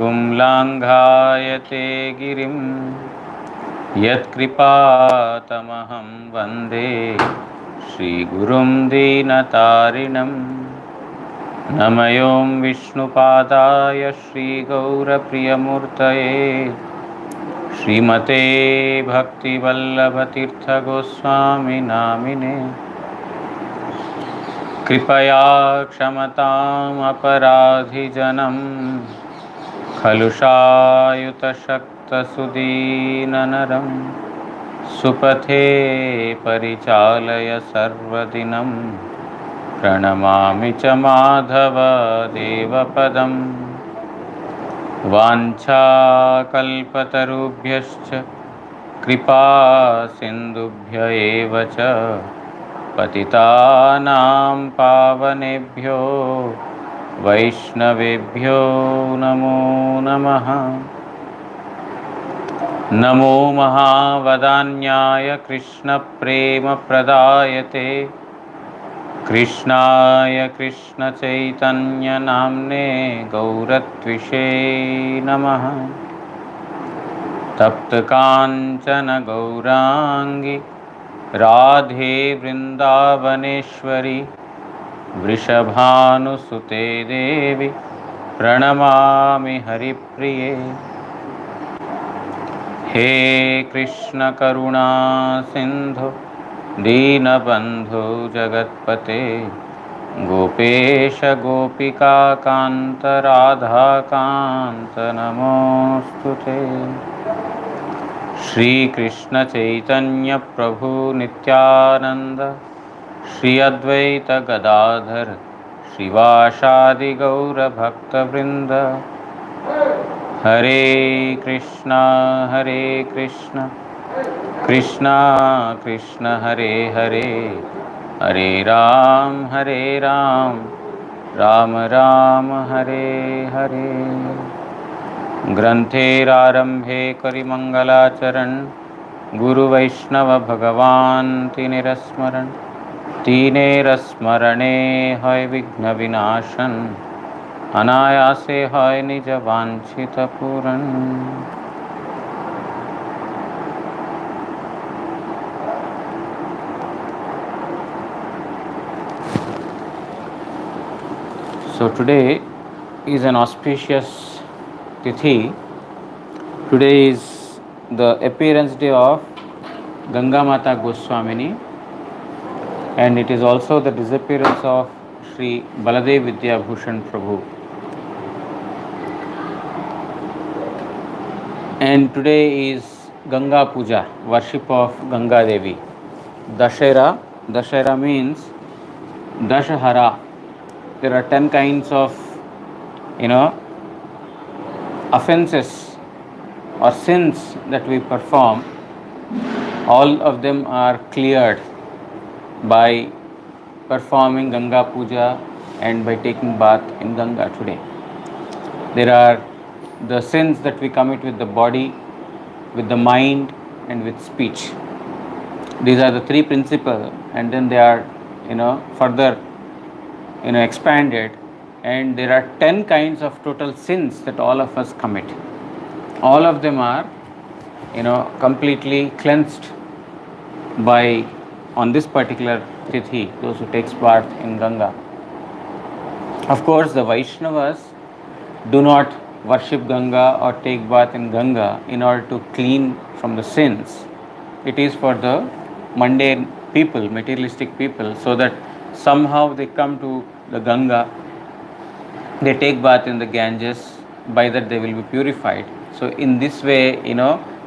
लाङ्घायते गिरिं यत्कृपातमहं वन्दे श्रीगुरुं दीनतारिणं। नमयों विष्णुपादाय श्रीगौरप्रियमूर्तये श्रीमते भक्तिवल्लभतीर्थगोस्वामी नामिने। कृपया क्षमताम् अपराधिजनं खलुषायुतशक्तसुदीननरं सुपथे परिचालय सर्वदिनं। प्रणमामि च माधवदेवपदं। वाञ्छाकल्पतरुभ्यश्च कृपा सिन्धुभ्य एव च पतितानां पावनेभ्यो वैष्णवेभ्यो नमो नमः। नमो महावदान्याय कृष्णप्रेमप्रदायते कृष्णाय कृष्णचैतन्यनाम्ने गौरत्विषे नमः। तप्तकाञ्चन गौराङ्गी राधे वृन्दावनेश्वरी वृषभानुसुते देवी प्रणमामि हरिप्रिये। हे कृष्ण करुणा सिन्धु दीनबन्धु जगत्पते गोपेश गोपिका कान्त राधाकान्त नमोऽस्तुते। श्री कृष्ण चैतन्य प्रभु नित्यानंद श्री अद्वैत गदाधर श्रीवासादि गौर भक्तवृंद। हरे कृष्णा कृष्णा कृष्ण हरे हरे, हरे राम राम राम हरे हरे। ग्रंथेरारंभे करिमंगलाचरण गुरु वैष्णव भगवान तिनेरस्मरण। तीनेरस्मरणे हय विघ्न विनाशन अनायासे हय निज वांछित पूरण। So today is an auspicious Tithi. Today is the appearance day of Gangamata Goswamini, and it is also the disappearance of Sri Baladev Vidyabhushan Prabhu. And today is Ganga Puja, worship of Ganga Devi. Dashera means Dashahara. There are 10 kinds of, offenses or sins that we perform. All of them are cleared by performing Ganga Puja and by taking bath in Ganga today. There are the sins that we commit with the body, with the mind and with speech. These are the three principles, and then they are further expanded, and there are 10 kinds of total sins that all of us commit. All of them are completely cleansed by on this particular Tithi, those who takes part in Ganga. Of course, the Vaishnavas do not worship Ganga or take bath in Ganga in order to clean from the sins. It is for the mundane people, materialistic people, so that somehow they come to the Ganga, they take bath in the Ganges, by that they will be purified. So in this way,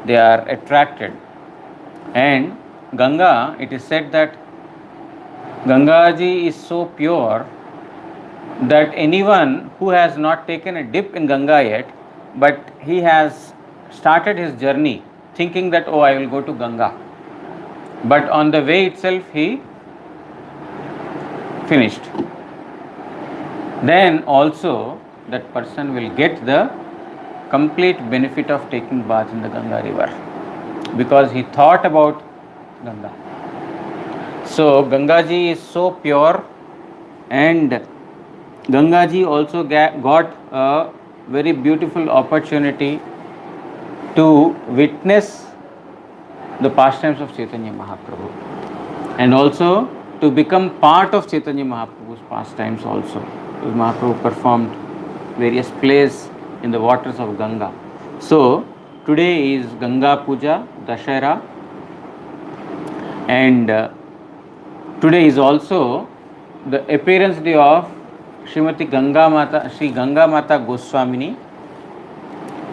they are attracted. And Ganga, it is said that Gangaji is so pure that anyone who has not taken a dip in Ganga yet, but he has started his journey thinking that, oh, I will go to Ganga, but on the way itself he finished, then also that person will get the complete benefit of taking bath in the Ganga river, because he thought about Ganga. So Gangaji is so pure, and Gangaji also got a very beautiful opportunity to witness the pastimes of Chaitanya Mahaprabhu and also to become part of Chaitanya Mahaprabhu's pastimes also. Because Mahaprabhu performed various plays in the waters of Ganga. So today is Ganga Puja, Dashera, and today is also the appearance day of Srimati Gangamata, Sri Gangamata Goswamini,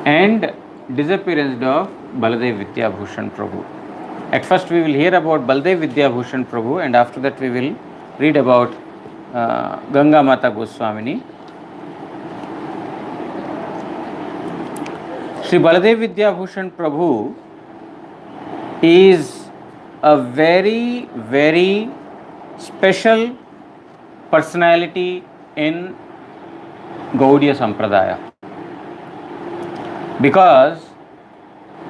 and disappearance day of Baladev Vidyabhushan Prabhu. At first we will hear about Baladev Vidyabhushan Prabhu, and after that we will read about Gangamata Goswamini. Sri Baladev Vidyabhushan Prabhu is a very, very special personality in Gaudiya Sampradaya. Because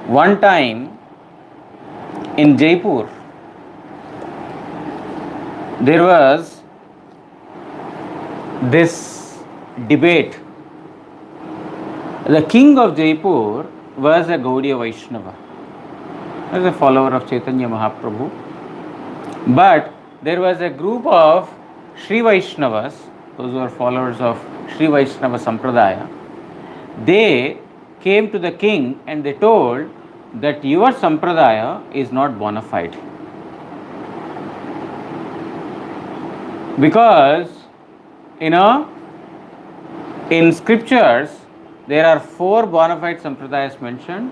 one time in Jaipur, there was this debate. The king of Jaipur was a Gaudiya Vaishnava, was a follower of Chaitanya Mahaprabhu. But there was a group of Sri Vaishnavas, those who are followers of Sri Vaishnava Sampradaya. They came to the king and they told that your Sampradaya is not bona fide. Because, in scriptures, there are 4 bona fide Sampradayas mentioned: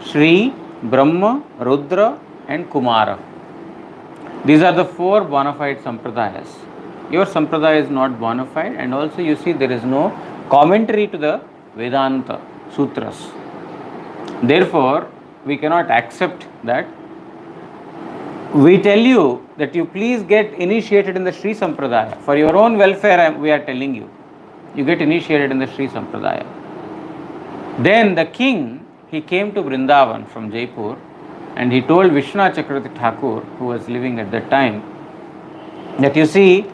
Sri, Brahma, Rudra and Kumara. These are the 4 bona fide Sampradayas. Your Sampradaya is not bona fide, and also you see there is no commentary to the Vedanta Sutras. Therefore, we cannot accept that. We tell you that you please get initiated in the Sri Sampradaya. For your own welfare, we are telling you. You get initiated in the Sri Sampradaya. Then the king, he came to Vrindavan from Jaipur, and he told Vishwanath Chakravarti Thakur, who was living at that time, that you see,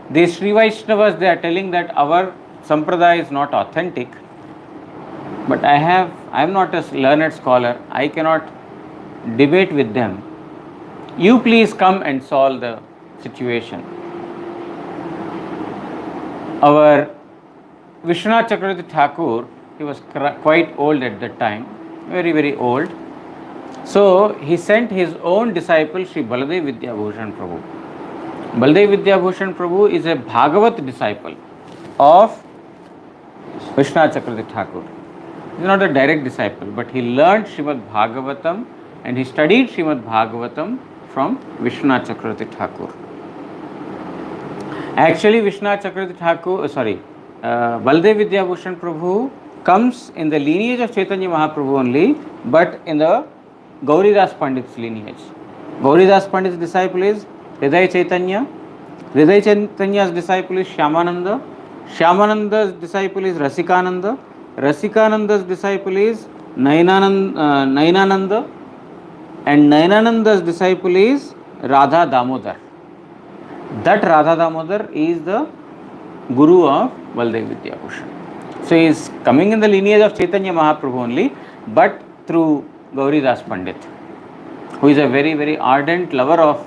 these Sri Vaishnavas, they are telling that our Sampradaya is not authentic. But I am not a learned scholar. I cannot debate with them. You please come and solve the situation. Our Vishwanath Chakravarti Thakur, he was quite old at that time, very, very old. So he sent his own disciple, Sri Baladev Vidyabhushan Prabhu. Baladev Vidyabhushan Prabhu is a Bhagavat disciple of Vishwanath Chakravarti Thakur. He is not a direct disciple, but he learned Srimad Bhagavatam and he studied Srimad Bhagavatam from Vishwanath Chakravarti Thakur. Actually, Vishwanath Chakravarti Thakur, Baladev Vidyabhushan Prabhu comes in the lineage of Chaitanya Mahaprabhu only, but in the Gauridas Pandit's lineage. Gauridas Pandit's disciple is Hriday Chaitanya. Hriday Chaitanya's disciple is Shyamananda. Shyamananda's disciple is Rasikananda. Rasikananda's disciple is Nainananda. And Nainananda's disciple is Radha Damodar. That Radha Damodar is the Guru of Baladev Vidyabhushan. So he is coming in the lineage of Chaitanya Mahaprabhu only, but through Gauridas Pandit, who is a very, very ardent lover of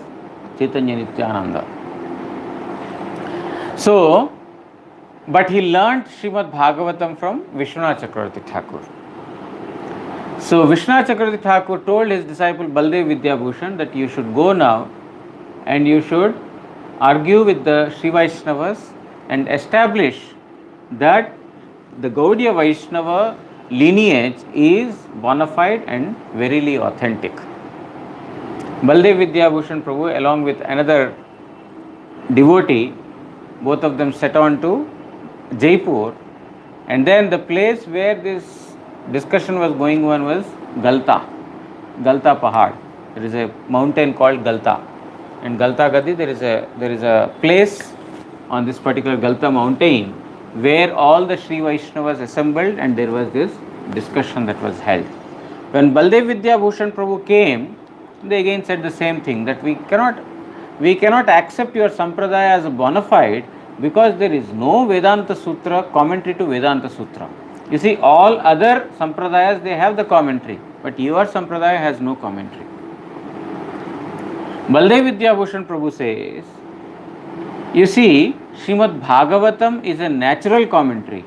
Chaitanya Nityananda. So, but he learnt Srimad Bhagavatam from Vishwanath Chakravarti Thakur. So Vishwanath Chakravarti Thakur told his disciple Baladev Vidyabhushan that you should go now and you should argue with the Sri Vaishnavas and establish that the Gaudiya Vaishnava lineage is bona fide and verily authentic. Baladev Vidyabhushan Prabhu, along with another devotee, both of them set on to Jaipur, and then the place where this discussion was going on was Galta Pahad. There is a mountain called Galta. In Galta Gadi, there is a place on this particular Galta mountain where all the Sri Vaishnavas assembled, and there was this discussion that was held. When Baladev Vidyabhushan Prabhu came, they again said the same thing, that we cannot accept your Sampradaya as a bona fide because there is no Vedanta Sutra commentary to Vedanta Sutra. You see, all other sampradayas, they have the commentary, but your sampradaya has no commentary. Baladev Vidyabhushan Prabhu says, you see, Srimad Bhagavatam is a natural commentary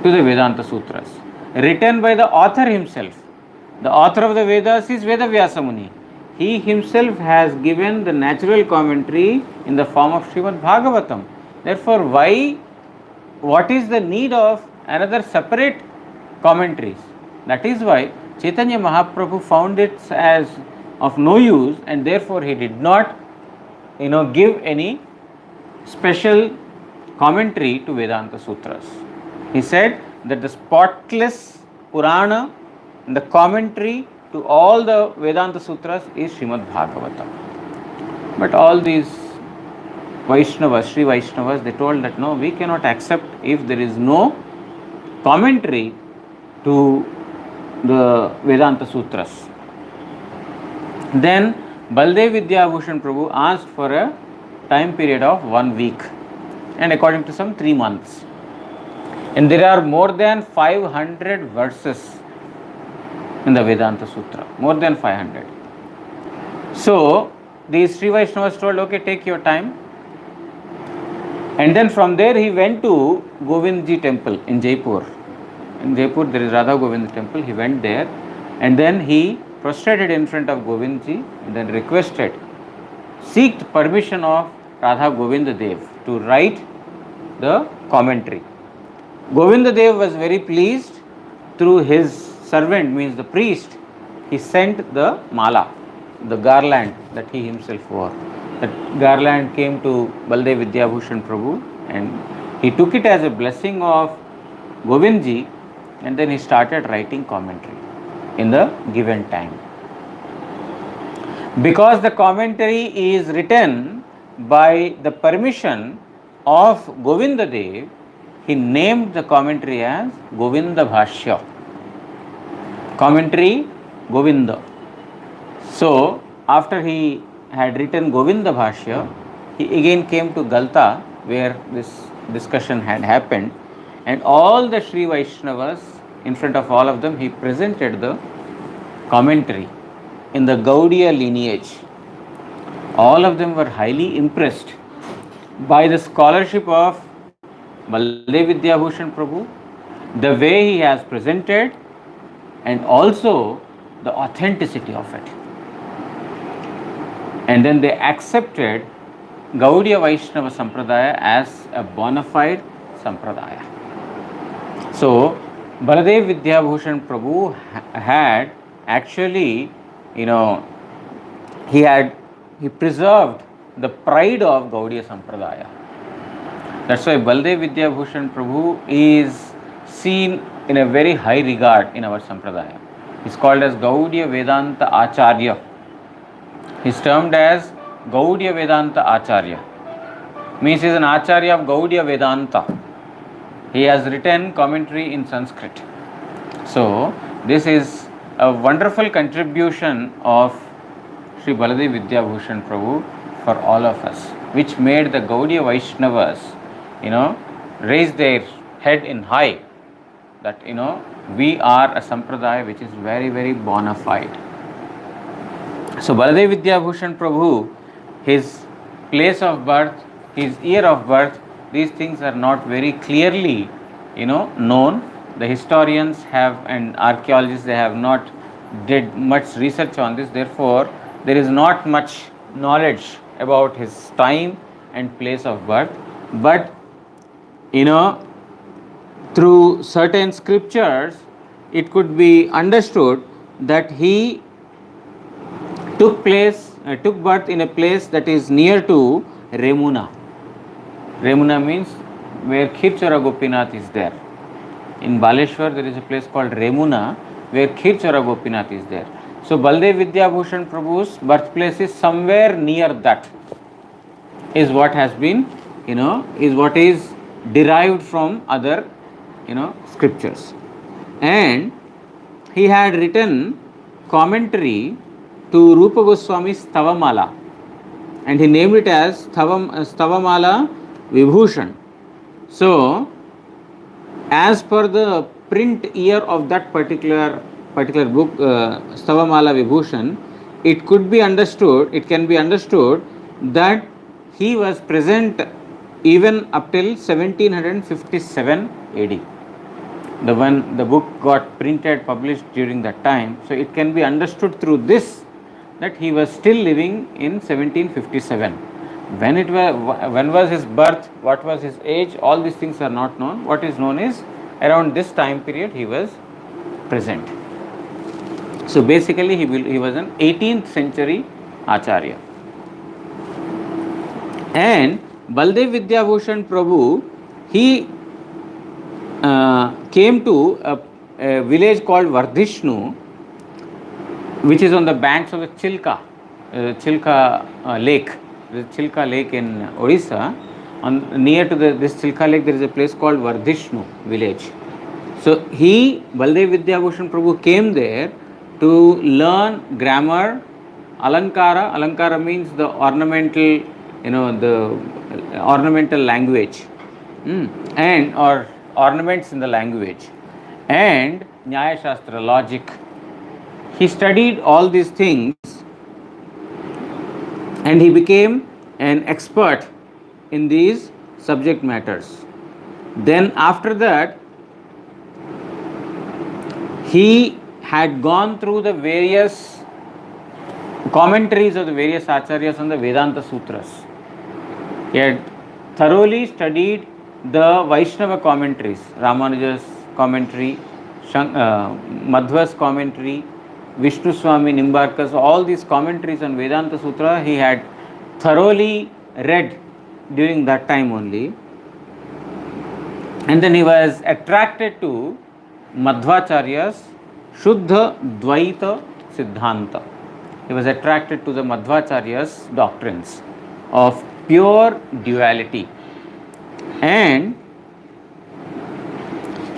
to the Vedanta Sutras, written by the author himself. The author of the Vedas is Vedavyasa Muni. He himself has given the natural commentary in the form of Srimad Bhagavatam. Therefore, what is the need of another separate commentaries? That is why Chaitanya Mahaprabhu found it as of no use, and therefore he did not give any special commentary to Vedanta Sutras. He said that the spotless Purana and the commentary to all the Vedanta Sutras is Srimad Bhagavatam. But all these Vaishnavas, Sri Vaishnavas, they told that no, we cannot accept if there is no commentary to the Vedanta Sutras. Then Baladev Vidyabhushan Prabhu asked for a time period of 1 week, and according to some 3 months. And there are more than 500 verses in the Vedanta Sutra, more than 500. So these Sri Vaishnavas told, okay, take your time. And then from there he went to Govindji temple in Jaipur. In Jaipur there is Radha Govind temple. He went there and then he prostrated in front of Govindji and then seeked permission of Radha Govinda Dev to write the commentary. Govinda Dev was very pleased. Through his servant, means the priest, he sent the mala, the garland that he himself wore. That garland came to Baladev Vidyabhushan Prabhu and he took it as a blessing of Govindji, and then he started writing commentary in the given time. Because the commentary is written by the permission of Govinda Dev, he named the commentary as Govinda Bhashya. Commentary Govinda. So, after he had written Govinda Bhashya, he again came to Galta where this discussion had happened, and all the Sri Vaishnavas, in front of all of them, he presented the commentary in the Gaudiya lineage. All of them were highly impressed by the scholarship of Baladev Vidyabhushan Prabhu, the way he has presented, and also the authenticity of it. And then they accepted Gaudiya Vaishnava Sampradaya as a bona fide Sampradaya. So, Baladev Vidyabhushan Prabhu had actually, he preserved the pride of Gaudiya Sampradaya. That's why Baladev Vidyabhushan Prabhu is seen in a very high regard in our Sampradaya. He is called as Gaudiya Vedanta Acharya. He is termed as Gaudiya Vedanta Acharya. Means he is an Acharya of Gaudiya Vedanta. He has written commentary in Sanskrit. So, this is a wonderful contribution of Sri Baladev Vidyabhushan Prabhu for all of us, which made the Gaudiya Vaishnavas, raise their head in high, that, we are a Sampradaya which is very, very bona fide. So, Baladev Vidyabhushan Prabhu, his place of birth, his year of birth, these things are not very clearly, known. The historians have and archaeologists, they have not did much research on this. Therefore, there is not much knowledge about his time and place of birth. But, through certain scriptures, it could be understood that he took birth in a place that is near to Remuna. Remuna means where Khirchara Gopinath is there. In Baleshwar, there is a place called Remuna where Khirchara Gopinath is there. So, Baladev Vidyabhushan Prabhu's birthplace is somewhere near that, is what has been, is what is derived from other, scriptures. And he had written commentary to Rupa Goswami's Stavamala, and he named it as Stavamala Vibhushan. So, as per the print year of that particular book, Stavamala Vibhushan, it could be understood, it can be understood that he was present even up till 1757 AD. The book got printed, published during that time, so it can be understood through this that he was still living in 1757. When was his birth, what was his age, all these things are not known. What is known is around this time period he was present. So basically he was an 18th century Acharya. And Baladev Vidyabhushan Prabhu, he came to a village called Vardhishnu, which is on the banks of the Chilka lake. The Chilka lake in Odisha. Near to this Chilka lake, there is a place called Vardhishnu village. So Baladev Vidyabhushan Prabhu came there to learn grammar, alankara. Alankara means the ornamental, the ornamental language, and or ornaments in the language, and Nyaya Shastra, logic. He studied all these things and he became an expert in these subject matters. Then after that, he had gone through the various commentaries of the various acharyas on the Vedanta Sutras. He had thoroughly studied the Vaishnava commentaries, Ramanuja's commentary, Madhva's commentary, Vishnu Swami Nimbarkar's, all these commentaries on Vedanta Sutra he had thoroughly read during that time only. And then he was attracted to Madhvacharya's Shuddha Dvaita Siddhanta. He was attracted to the Madhvacharya's doctrines of pure duality. And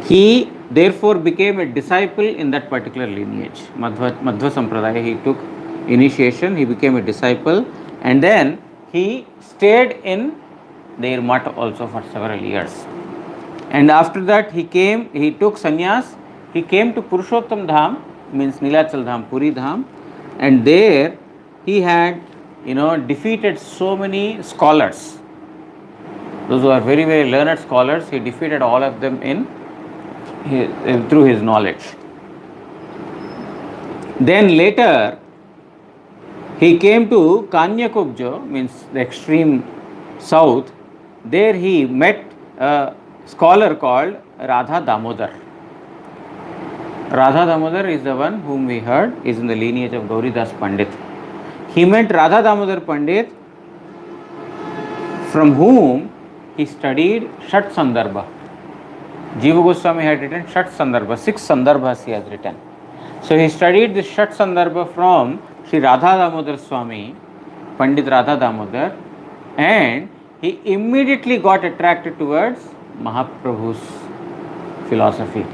he therefore became a disciple in that particular lineage, Madhva Sampradaya. He took initiation, he became a disciple, and then he stayed in their mutt also for several years. And after that he took sannyas, he came to Purushottam Dham, means Nilachal Dham, Puri Dham, and there he had defeated so many scholars. Those who are very, very learned scholars, he defeated all of them through his knowledge. Then later, he came to Kanyakubja, means the extreme south. There he met a scholar called Radha Damodar. Radha Damodar is the one whom we heard is in the lineage of Gauridas Pandit. He met Radha Damodar Pandit, from whom he studied Shat Sandarbha. Jiva Goswami had written Shat Sandarbha, 6 Sandarbhas he has written. So he studied this Shat Sandarbha from Sri Radha Damodar Swami, Pandit Radha Damodar, and he immediately got attracted towards Mahaprabhu's philosophy,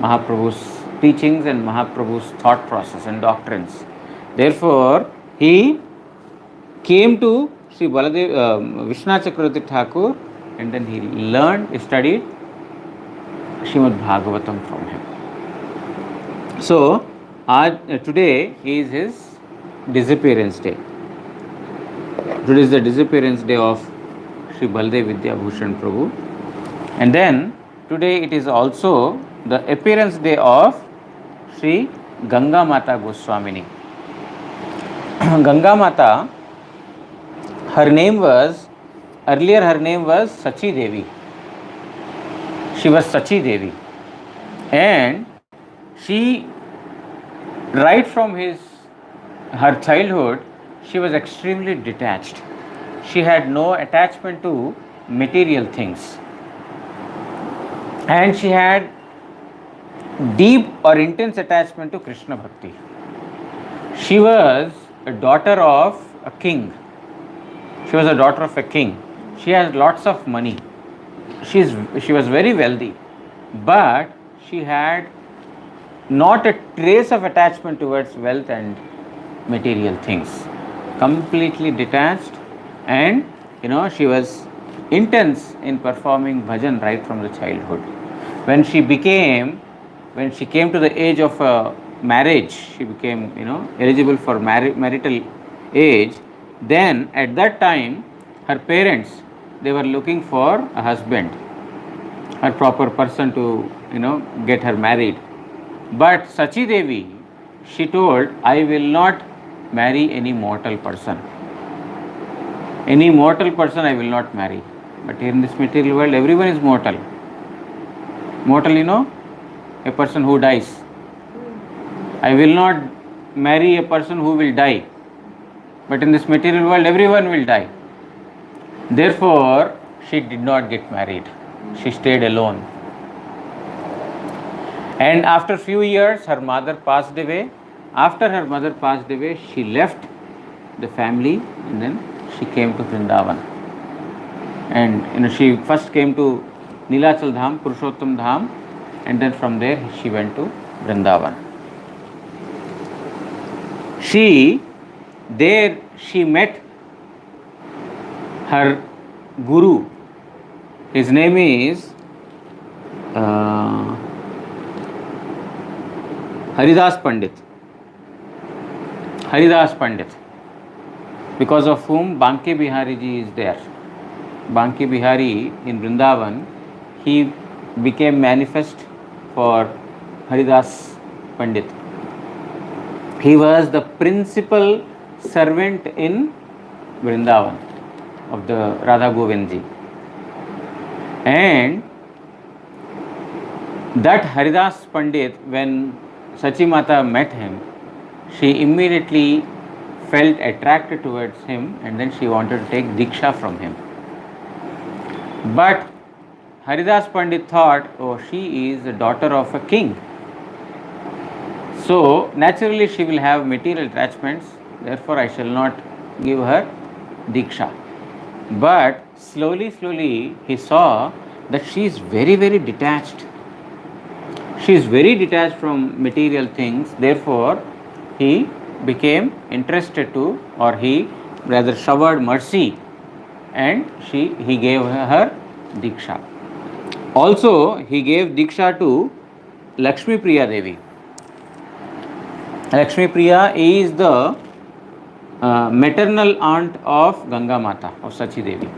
Mahaprabhu's teachings and Mahaprabhu's thought process and doctrines. Therefore, he came to Sri Baladev, Vishwanath Chakravarti Thakur, and then he studied Srimad Bhagavatam from him. So, today is his disappearance day. Today is the disappearance day of Sri Baladev Vidyabhushan Prabhu. And then, today it is also the appearance day of Sri Gangamata Goswamini. Gangamata, earlier her name was Sachi Devi. She was Sachi Devi. And she, right from her childhood, she was extremely detached. She had no attachment to material things. And she had deep or intense attachment to Krishna Bhakti. She was a daughter of a king. She was a daughter of a king. She has lots of money. She was very wealthy, but she had not a trace of attachment towards wealth and material things. Completely detached, and she was intense in performing bhajan right from the childhood. When she became, when she came to the age of marriage, she became, eligible for marital age. Then at that time, her parents, they were looking for a husband, a proper person to, get her married. But Sachi Devi, she told, I will not marry any mortal person. Any mortal person I will not marry. But in this material world, everyone is mortal. Mortal, a person who dies. I will not marry a person who will die. But in this material world, everyone will die. Therefore, she did not get married. She stayed alone. And after few years, her mother passed away. After her mother passed away, she left the family and then she came to Vrindavan. And she first came to Nilachal Dham, Purushottam Dham, and then from there she went to Vrindavan. There she met her guru. His name is Haridas Pandit. Haridas Pandit, because of whom Banke Bihari ji is there. Banke Bihari in Vrindavan, he became manifest for Haridas Pandit. He was the principal servant in Vrindavan of the Radha Govind ji. And that Haridas Pandit, when Sachi Mata met him, she immediately felt attracted towards him and then she wanted to take Diksha from him. But Haridas Pandit thought, oh, she is the daughter of a king. So naturally she will have material attachments, therefore I shall not give her Diksha. But slowly he saw that she is very, very detached. She is very detached from material things, therefore he became interested to, or he rather showered mercy and he gave her Diksha. Also he gave Diksha to Lakshmi Priya Devi. Lakshmi Priya is the maternal aunt of Gangamata, of Sachi Devi.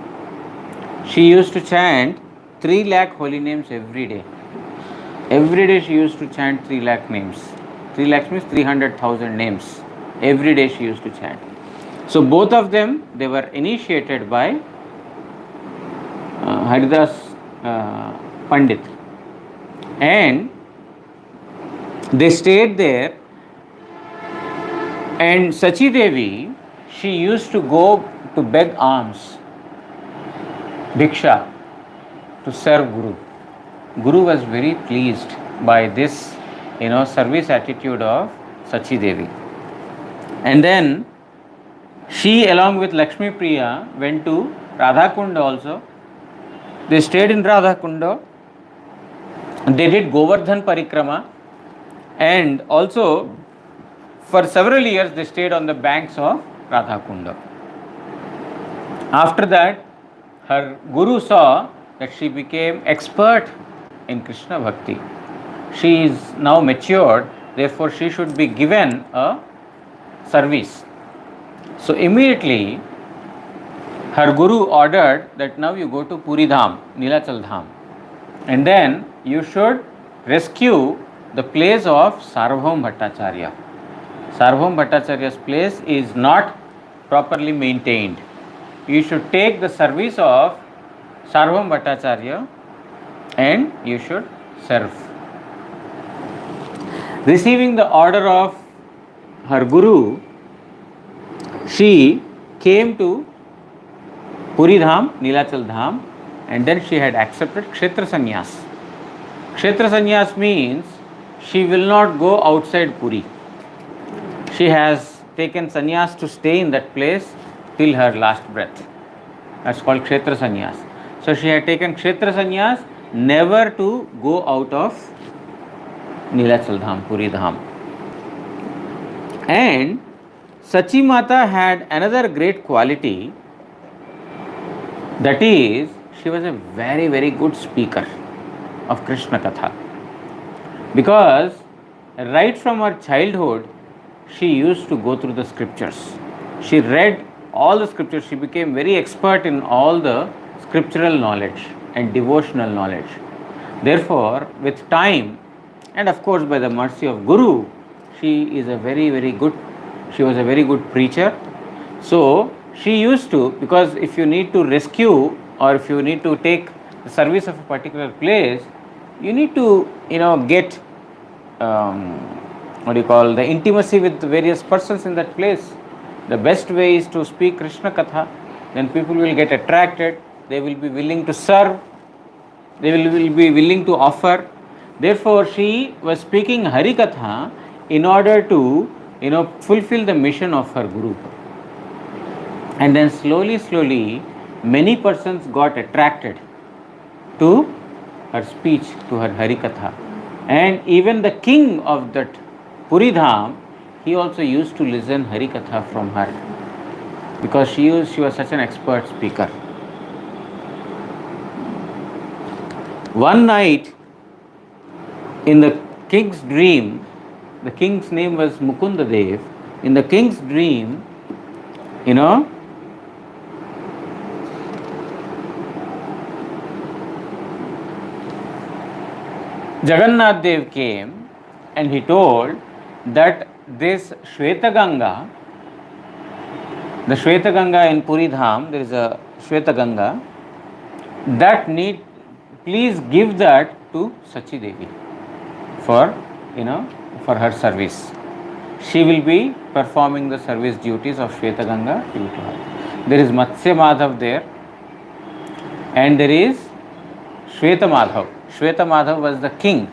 She used to chant 3 lakh holy names every day. Every day she used to chant 3 lakh names. 3 lakhs means 300,000 names. Every day she used to chant. So both of them, they were initiated by Haridas Pandit. And they stayed there. And Sachi Devi, she used to go to beg alms, Bhiksha, to serve Guru. Guru was very pleased by this, service attitude of Sachi Devi. And then she, along with Lakshmi Priya, went to Radhakunda also. They stayed in Radhakunda. They did Govardhan Parikrama, and also for several years they stayed on the banks of Radhakunda. After that, her guru saw that she became expert in Krishna Bhakti. She is now matured, therefore she should be given a service. So immediately her guru ordered that now you go to Puri Dham, Nilachal Dham, and then you should rescue the place of Sarvabhaum Bhattacharya. Sarvabhaum Bhattacharya's place is not properly maintained. You should take the service of Sarvabhaum Bhattacharya and you should serve. Receiving the order of her guru, she came to Puri Dham, Nilachal Dham, and then she had accepted Kshetra Sannyas. Kshetra Sannyas means she will not go outside Puri. She has taken sannyas to stay in that place till her last breath. That's called Kshetra Sannyas. So she had taken Kshetra Sannyas never to go out of Nilachal Dham, Puri Dham. And Sachi Mata had another great quality, that is, she was a very, very good speaker. of Krishna Katha. Because right from her childhood, she used to go through the scriptures. She read all the scriptures. She became very expert in all the scriptural knowledge and devotional knowledge. Therefore, with time, and of course by the mercy of Guru, she is a very good, she was a very good preacher. So she used to, because if you need to rescue or if you need to take the service of a particular place, you need to get what do you call, the intimacy with various persons in that place. The best way is to speak Krishna Katha. Then people will get attracted. They will be willing to serve. They will be willing to offer. Therefore, she was speaking Hari Katha in order to fulfill the mission of her Guru. And then slowly, many persons got attracted to her speech, to her Hari Katha. And even the king of that Puri Dham, he also used to listen Hari Katha from her, because she was such an expert speaker. One night, in the king's dream, the king's name was Mukundadev. In the king's dream, Jagannath Dev came and he told that this Shweta Ganga, the Shweta Ganga in Puri Dham, there is a Shweta Ganga, that please give that to Sachi Devi for her service. She will be performing the service duties of Shweta Ganga to her. There is Matsya Madhav there, and there is Shweta Madhav. Shweta Madhav was the king.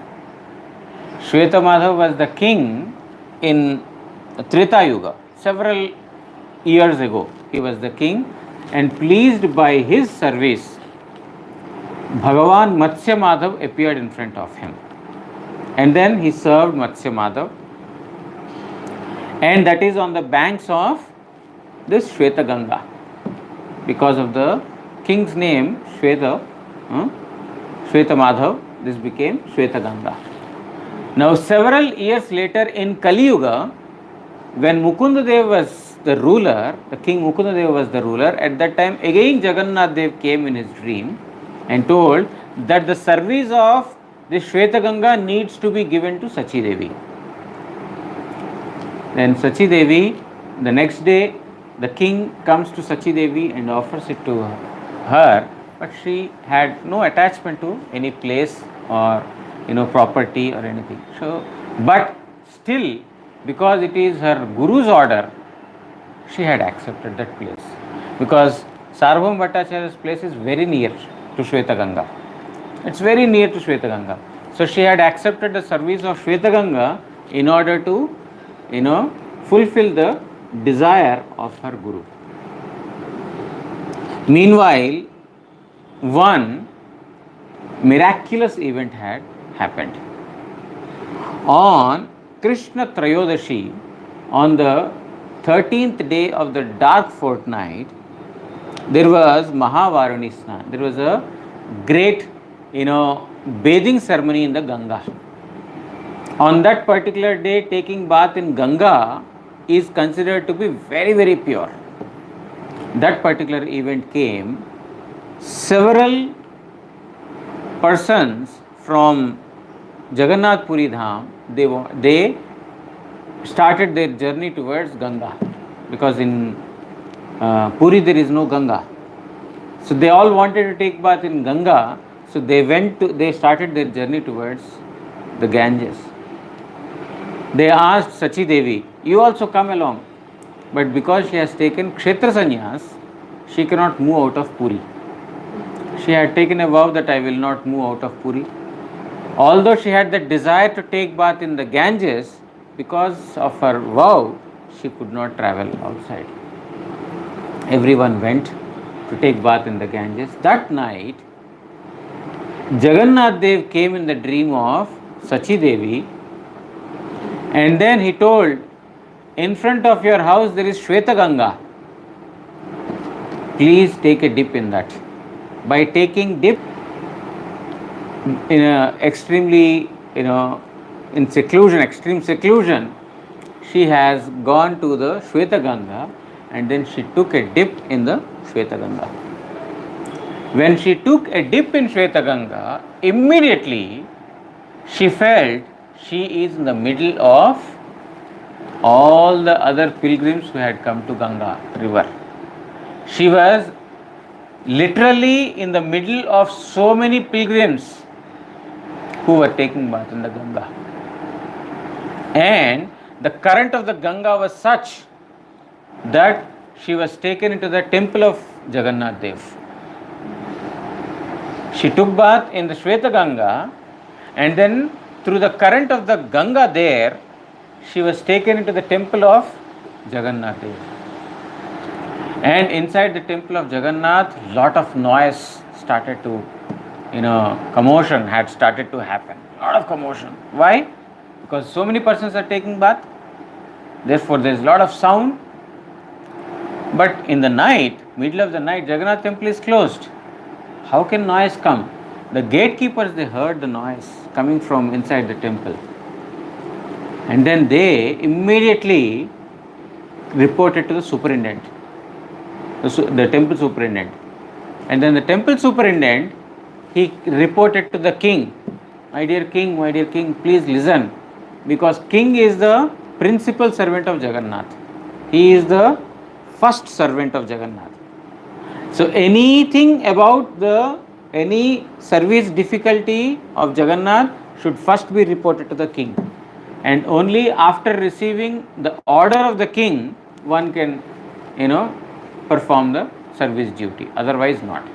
Shweta Madhav was the king in Treta Yuga. Several years ago, he was the king, and pleased by his service, Bhagavan Matsya Madhav appeared in front of him. And then he served Matsya Madhav. And that is on the banks of this Shweta Ganga. Because of the king's name, Shweta Madhav, this became Shweta Ganga. Now, several years later in Kali Yuga, when Mukundadev was the ruler, the king Mukundadev was the ruler, at that time again Jagannath Dev came in his dream and told that the service of the Shweta Ganga needs to be given to Sachi Devi. Then Sachi Devi, the next day, the king comes to Sachi Devi and offers it to her, but she had no attachment to any place or property or anything. So, but still, because it is her Guru's order, she had accepted that place. Because Sarvabhauma Bhattacharya's place is very near to Shweta Ganga. It's very near to Shweta Ganga. So she had accepted the service of Shweta Ganga in order to, fulfill the desire of her Guru. Meanwhile, one miraculous event had happened. On Krishna Trayodashi, on the 13th day of the dark fortnight, there was Mahavarani Snan. There was a great, bathing ceremony in the Ganga. On that particular day, taking bath in Ganga is considered to be very pure. That particular event came. Several persons from Jagannath Puri Dham, they started their journey towards Ganga, because in Puri there is no Ganga. So they all wanted to take bath in Ganga. So they started their journey towards the Ganges. They asked Sachi Devi, you also come along. But because she has taken Kshetra Sannyas, she cannot move out of Puri. She had taken a vow that I will not move out of Puri. Although she had the desire to take bath in the Ganges, because of her vow, she could not travel outside. Everyone went to take bath in the Ganges. That night, Jagannath Dev came in the dream of Sachi Devi, and then he told, in front of your house there is Shweta Ganga. Please take a dip in that. By taking dip, in a extremely, in seclusion, extreme seclusion, she has gone to the Shweta Ganga and then she took a dip in the Shweta Ganga. When she took a dip in Shweta Ganga, immediately she felt she is in the middle of all the other pilgrims who had come to Ganga river. She was literally in the middle of so many pilgrims who were taking bath in the Ganga. And the current of the Ganga was such that she was taken into the temple of Jagannath Dev. She took bath in the Shweta Ganga, and then through the current of the Ganga there, she was taken into the temple of Jagannath Dev. And inside the temple of Jagannath, lot of noise started to, commotion had started to happen. Lot of commotion. Why? Because so many persons are taking bath. Therefore, there is a lot of sound. But in the night, middle of the night, Jagannath temple is closed. How can noise come? The gatekeepers, they heard the noise coming from inside the temple. And then they immediately reported to the superintendent, the temple superintendent. And then the temple superintendent, he reported to the king, my dear king, please listen. Because king is the principal servant of Jagannath. He is the first servant of Jagannath. So anything about any service difficulty of Jagannath should first be reported to the king. And only after receiving the order of the king, one can, perform the service duty. Otherwise not.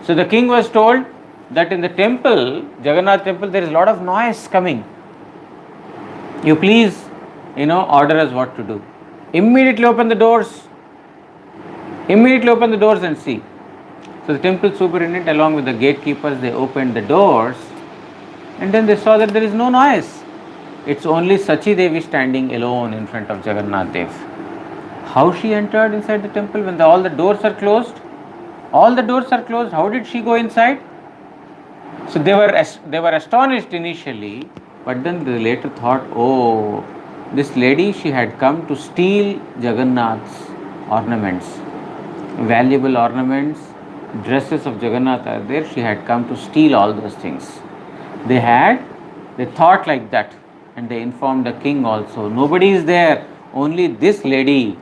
So the king was told that in the temple, Jagannath temple, there is a lot of noise coming. You please, order us what to do. Immediately open the doors. Immediately open the doors and see. So the temple superintendent along with the gatekeepers, they opened the doors and then they saw that there is no noise. It's only Sachi Devi standing alone in front of Jagannath Dev. How she entered inside the temple when all the doors are closed? All the doors are closed. How did she go inside? So they were astonished initially, but then they later thought, oh, this lady, she had come to steal Jagannath's ornaments, valuable ornaments, dresses of Jagannath are there. She had come to steal all those things. They thought like that, and they informed the king also. Nobody is there, only this lady.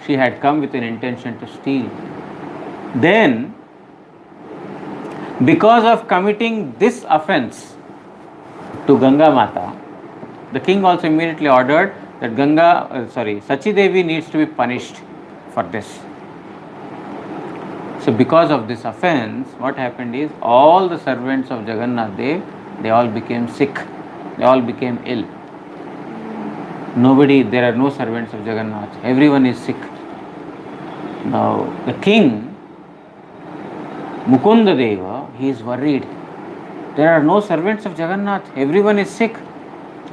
She had come with an intention to steal. Then, because of committing this offense to Gangamata, the king also immediately ordered that Sachi Devi needs to be punished for this. So because of this offense, what happened is all the servants of Jagannath Dev, they all became sick. They all became ill. There are no servants of Jagannath. Everyone is sick. Now the king, Mukunda Deva, he is worried. There are no servants of Jagannath. Everyone is sick.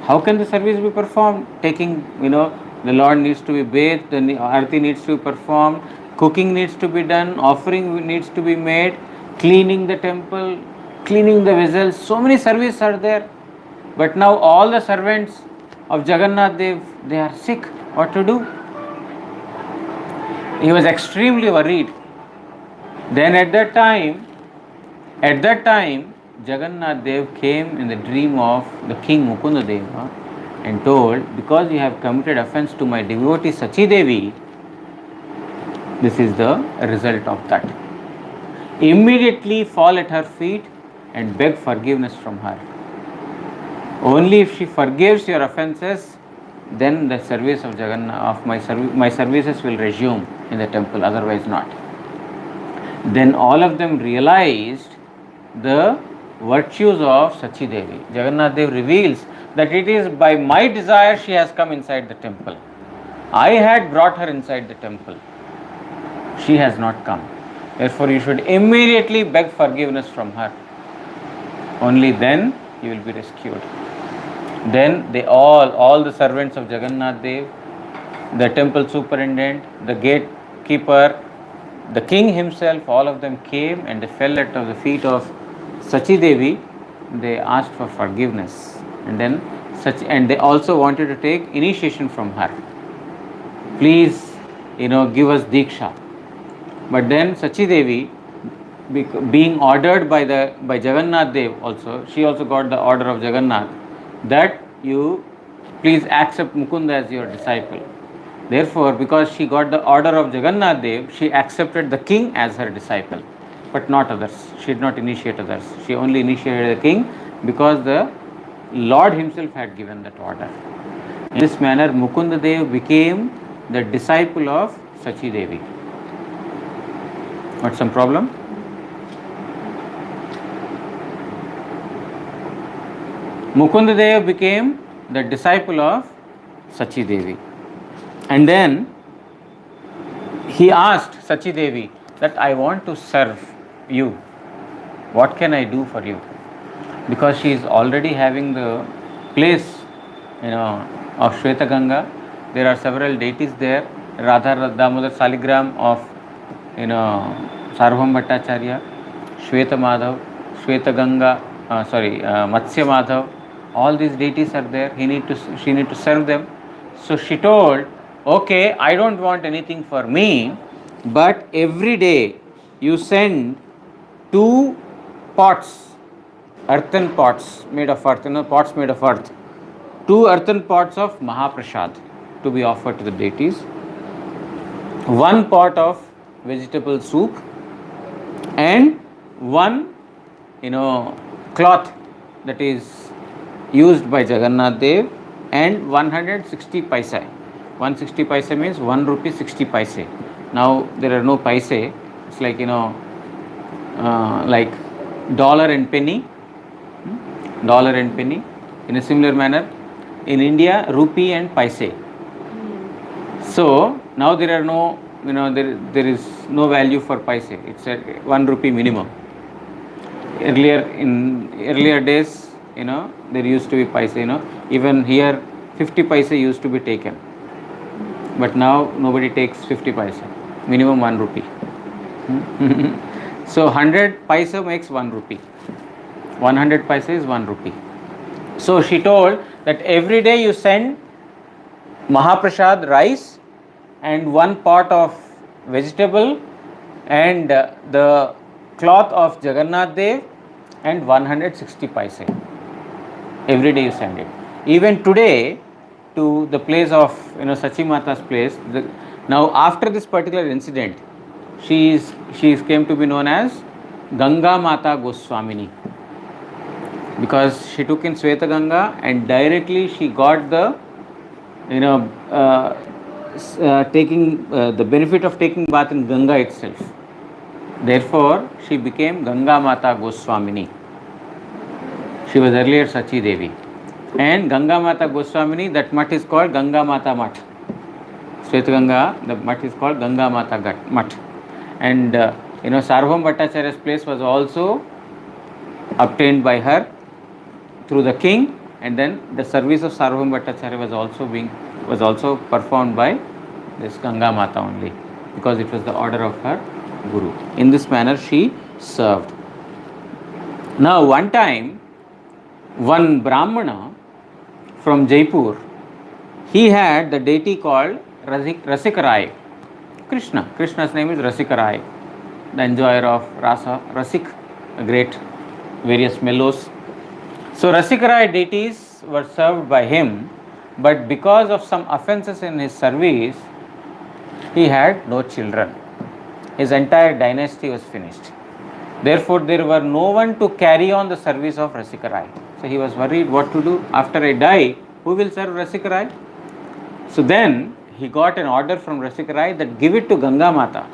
How can the service be performed? The Lord needs to be bathed, the arati needs to be performed, cooking needs to be done, offering needs to be made, cleaning the temple, cleaning the vessels. So many services are there. But now all the servants of Jagannath Dev, they are sick. What to do? He was extremely worried. Then at that time, Jagannath Dev came in the dream of the king Mukunda Deva and told, because you have committed offense to my devotee Sachi Devi, this is the result of that. Immediately fall at her feet and beg forgiveness from her. Only if she forgives your offenses, then the service of Jagannath, my services will resume in the temple, otherwise not. Then all of them realized the virtues of Sachi Devi. Jagannath Dev reveals that it is by my desire she has come inside the temple. I had brought her inside the temple. She has not come. Therefore, you should immediately beg forgiveness from her. Only then you will be rescued. Then they all the servants of Jagannath Dev, the temple superintendent, the gatekeeper, the king himself, all of them came and they fell at the feet of Sachi Devi they asked for forgiveness, and then and they also wanted to take initiation from her. Please, give us Diksha. But then Sachi Devi, being ordered by Jagannath Dev also, she also got the order of Jagannath that you please accept Mukunda as your disciple. Therefore, because she got the order of Jagannath Dev, she accepted the king as her disciple, but not others. She did not initiate others. She only initiated the king because the Lord himself had given that order. In this manner, Mukunda Dev became the disciple of Sachi Devi. What's some problem? Mukunda Dev became the disciple of Sachi Devi. And then he asked Sachi Devi that I want to serve you. What can I do for you? Because she is already having the place, of Shweta Ganga. There are several deities there. Radha Damodar Saligram of, Sarvabhauma Bhattacharya, Shweta Madhav, Shweta Ganga, Matsya Madhav. All these deities are there. She need to serve them. So she told, okay, I don't want anything for me, but every day you send 2 pots, earthen pots made of earth, pots made of earth, 2 earthen pots of Mahaprasad to be offered to the deities, 1 pot of vegetable soup, and 1, cloth that is used by Jagannath Dev, and 160 paise. 160 paise means 1 rupee 60 paise. Now there are no paise. It's like like dollar and penny. Dollar and penny. In a similar manner, in India, rupee and paise. So now there are no, there is no value for paise. It's a 1 rupee minimum. Earlier days, there used to be paise. Even here 50 paise used to be taken. But now nobody takes 50 paise. Minimum 1 rupee. So 100 paise makes 1 rupee. 100 paise is 1 rupee. So she told that every day you send Mahaprasad rice and 1 pot of vegetable and the cloth of Jagannath Dev and 160 paise. Every day you send it. Even today, to the place of Sachi Mata's place. Now after this particular incident, she came to be known as Gangamata Goswamini, because she took in Shweta Ganga and directly she got the taking the benefit of taking bath in Ganga itself. Therefore, she became Gangamata Goswamini. She was earlier Sachi Devi. And Gangamata Goswamini, that mutt is called Gangamata Mutt. Shweta Ganga, the mutt is called Gangamata Mutt. And Sarvabhauma Bhattacharya's place was also obtained by her through the king, and then the service of Sarvabhauma Bhattacharya was also performed by this Gangamata only, because it was the order of her guru. In this manner she served. Now one time, one Brahmana from Jaipur, he had the deity called Rasikarai. Krishna's name is Rasikarai, the enjoyer of rasa, Rasik, a great various mellows. So Rasikarai deities were served by him, but because of some offences in his service, he had no children. His entire dynasty was finished. Therefore, there were no one to carry on the service of Rasikarai. So he was worried what to do. After I die, who will serve Rasikarai? So then he got an order from Rasikarai that give it to Gangamata.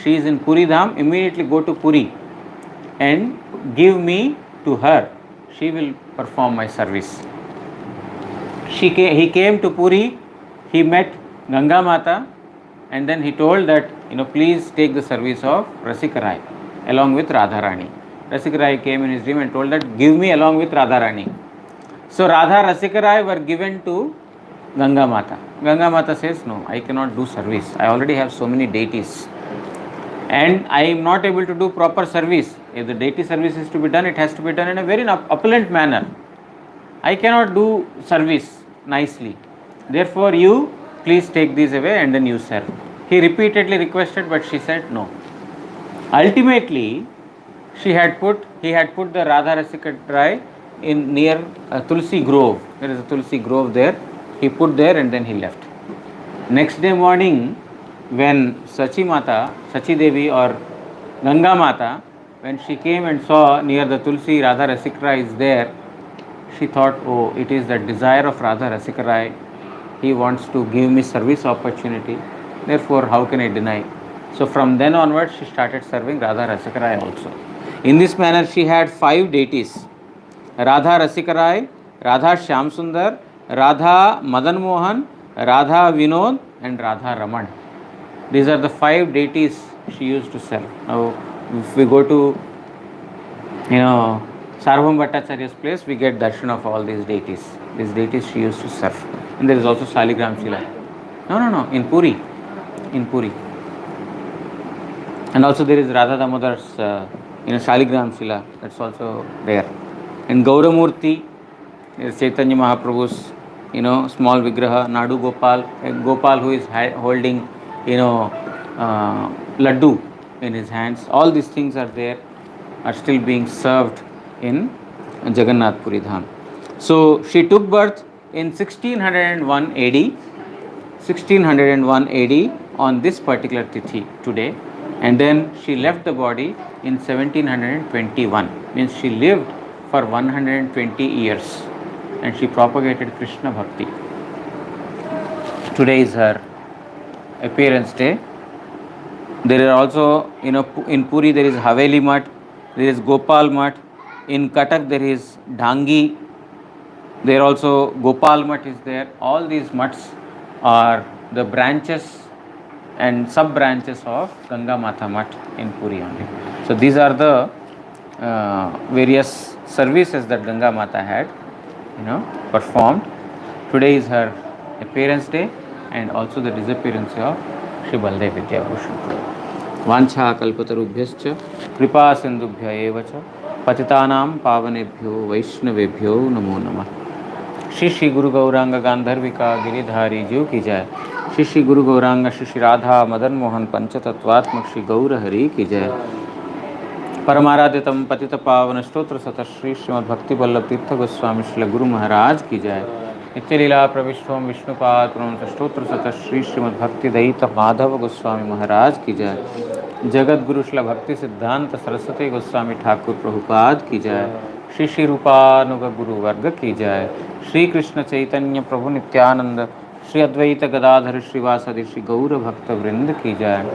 She is in Puri Dham, immediately go to Puri and give me to her. She will perform my service. He came to Puri, he met Gangamata, and then he told that, please take the service of Rasikarai along with Radharani. Rasikarai came in his dream and told that, give me along with Radharani. So Radha Rasikarai were given to Gangamata. Gangamata says, no, I cannot do service. I already have so many deities and I am not able to do proper service. If the deity service is to be done, it has to be done in a very opulent manner. I cannot do service nicely. Therefore, you please take these away and then you serve. He repeatedly requested, but she said no. Ultimately, he had put the Radha Rasikatrai in near Tulsi Grove. There is a Tulsi Grove there. He put there and then he left. Next day morning, when Sachi Devi or Ganga Mata, when she came and saw near the Tulsi Radha Rasikatrai is there, she thought, oh, it is the desire of Radha Rasikarai. He wants to give me service opportunity. Therefore, how can I deny? So from then onwards, she started serving Radha Rasikarai also. In this manner, she had 5 deities: Radha Rasikarai, Radha Shyamsundar, Radha Madan Mohan, Radha Vinod, and Radha Raman. These are the 5 deities she used to serve. Now, if we go to, Sarvam Bhattacharya's place, we get darshan of all these deities. These deities she used to serve. And there is also Saligram Shila. No, in Puri. And also there is Radha Damodar's Saligram Shila. That's also there. And Gauramurti, there is Chaitanya Mahaprabhu's, small Vigraha, Nadu Gopal, Gopal who is holding, laddu in his hands. All these things are there, are still being served in Jagannath Puri Dham. So she took birth in 1601 AD, on this particular tithi today, and then she left the body in 1721. Means she lived for 120 years and she propagated Krishna Bhakti. Today is her appearance day. There are also, in Puri there is Haveli Mutt, there is Gopal Mutt. In Cuttack there is Dhangi. There also Gopal Mutt is there. All these mutts are the branches and sub-branches of Gangamata Mutt in Puri only. So these are the various services that Gangamata had, performed. Today is her appearance day and also the disappearance of Shri Baladev Vidyabhushan. Vancha kalpatarubhyascha kripa sindubhya eva cha patitanam pavanebhyo vaishnavebhyo namo namah. Shri Shri Guru Gauranga Gandharvika Giridhari Jiv ki jai. Shri Shri Guru Gauranga Shri Shri Radha Madan Mohan Panchatattvatmak Shri Gaura Hari ki jai. परमाराध्यतम पतित पावन स्तोत्र सतः श्री श्रीमद् भक्ति वल्लभ तीर्थ गोस्वामी श्री गुरु महाराज की जय. नित्य लीला प्रविष्टोम विष्णुपाद प्रणत स्तोत्र सतः श्री श्रीमद् भक्ति दयित माधव गोस्वामी महाराज की जय. जगत गुरु श्री भक्ति सिद्धांत सरस्वती गोस्वामी ठाकुर प्रभुपाद की जय. श्री श्री रूपानुग गुरु वर्ग की जय. श्री कृष्ण चैतन्य प्रभु नित्यानंद श्री अद्वैत गदाधर श्रीवासदि श्री गौर भक्त वृंद की जय.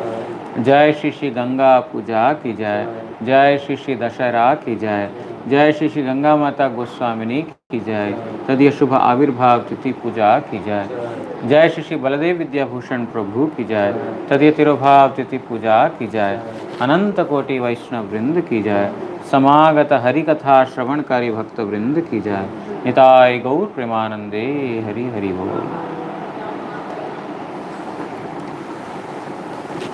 जय श्री श्री गंगा पूजा की जय. जय श्री श्री दशहरा की जय. जय श्री श्री गंगा माता गोस्वामिनी की जय. तदीय शुभ आविर्भाव तिथि पूजा की जय. जय श्री श्री बलदेव विद्याभूषण प्रभु की जय. तदीय तिरुभाव तिथि पूजा की जय. अनंत कोटि वैष्णव वृंद की जय. समागत हरि कथा श्रवणकारी भक्त वृंद की जय. निताय गौर प्रेमानंदे हरि हरि बोल.